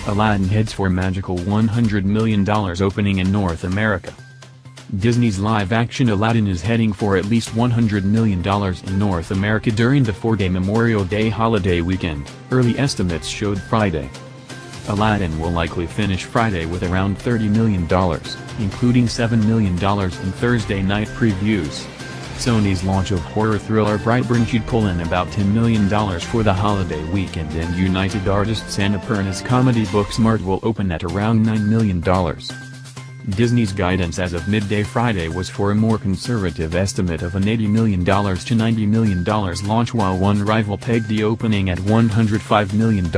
Aladdin heads for magical $100 million opening in North America. Disney's live-action Aladdin is heading for at least $100 million in North America during the 4-day Memorial Day holiday weekend, early estimates showed Friday. Aladdin will likely finish Friday with around $30 million, including $7 million in Thursday night previews. Sony's launch of horror thriller Brightburn should pull in about $10 million for the holiday weekend, and United Artists' Annapurna's comedy Booksmart will open at around $9 million. Disney's guidance as of midday Friday was for a more conservative estimate of an $80 million to $90 million launch, while one rival pegged the opening at $105 million.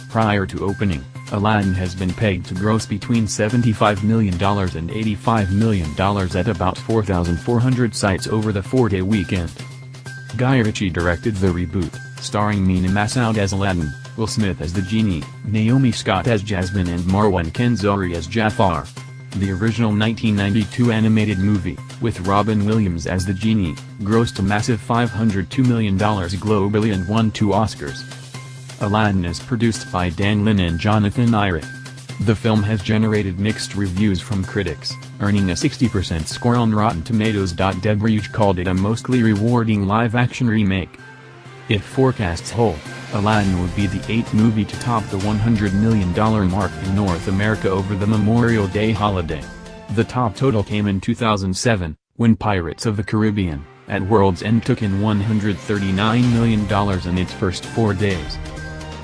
Prior to opening, Aladdin has been pegged to gross between $75 million and $85 million at about 4,400 sites over the 4-day weekend. Guy Ritchie directed the reboot, starring Mina Massoud as Aladdin, Will Smith as the Genie, Naomi Scott as Jasmine, and Marwan Kenzari as Jafar. The original 1992 animated movie, with Robin Williams as the Genie, grossed a massive $502 million globally and won 2 Oscars. Aladdin is produced by Dan Lin and Jonathan Eyrick. The film has generated mixed reviews from critics, earning a 60% score on Rotten Tomatoes. Debruge called it a mostly rewarding live-action remake. If forecasts hold, Aladdin would be the 8th movie to top the $100 million mark in North America over the Memorial Day holiday. The top total came in 2007, when Pirates of the Caribbean, at World's End took in $139 million in its first 4 days.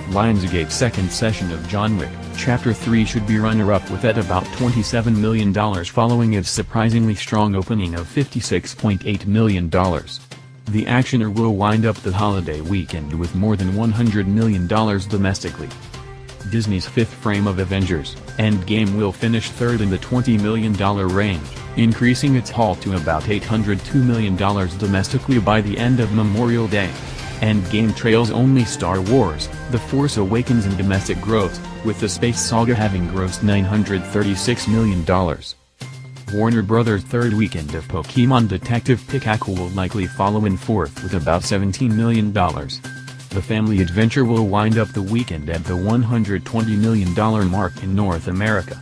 Lionsgate's second session of John Wick, Chapter 3 should be runner-up with at about $27 million following its surprisingly strong opening of $56.8 million. The actioner will wind up the holiday weekend with more than $100 million domestically. Disney's fifth frame of Avengers: Endgame will finish third in the $20 million range, increasing its haul to about $802 million domestically by the end of Memorial Day. Endgame trails only Star Wars: The Force Awakens in domestic growth, with the space saga having grossed $936 million. Warner Bros.' third weekend of Pokémon Detective Pikachu will likely follow in fourth with about $17 million. The family adventure will wind up the weekend at the $120 million mark in North America.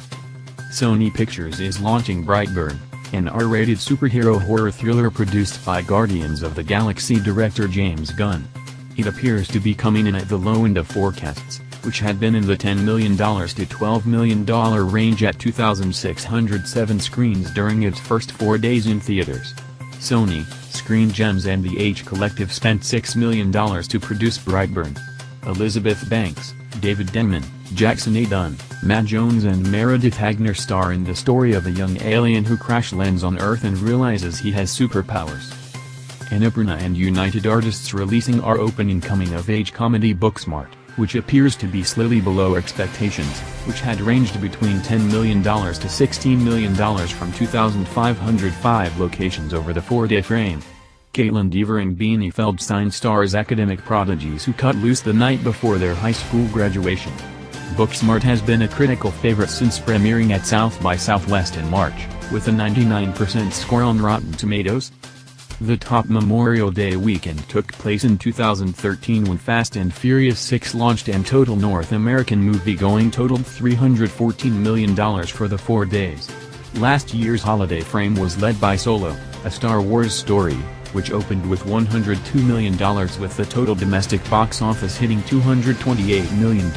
Sony Pictures is launching Brightburn, an R-rated superhero horror thriller produced by Guardians of the Galaxy director James Gunn. It appears to be coming in at the low end of forecasts, which had been in the $10 million to $12 million range at 2,607 screens during its first 4 days in theaters. Sony, Screen Gems and the H Collective spent $6 million to produce Brightburn. Elizabeth Banks, David Denman, Jackson A. Dunn, Matt Jones and Meredith Agner star in the story of a young alien who crash lands on Earth and realizes he has superpowers. Annapurna and United Artists releasing our opening coming-of-age comedy Booksmart, which appears to be slightly below expectations, which had ranged between $10 million to $16 million from 2,505 locations over the 4-day frame. Caitlin Dever and Beanie Feldstein stars academic prodigies who cut loose the night before their high school graduation. Booksmart has been a critical favorite since premiering at South by Southwest in March, with a 99% score on Rotten Tomatoes. The top Memorial Day weekend took place in 2013 when Fast and Furious 6 launched, and total North American movie-going totaled $314 million for the 4 days. Last year's holiday frame was led by Solo, a Star Wars story, which opened with $102 million, with the total domestic box office hitting $228 million.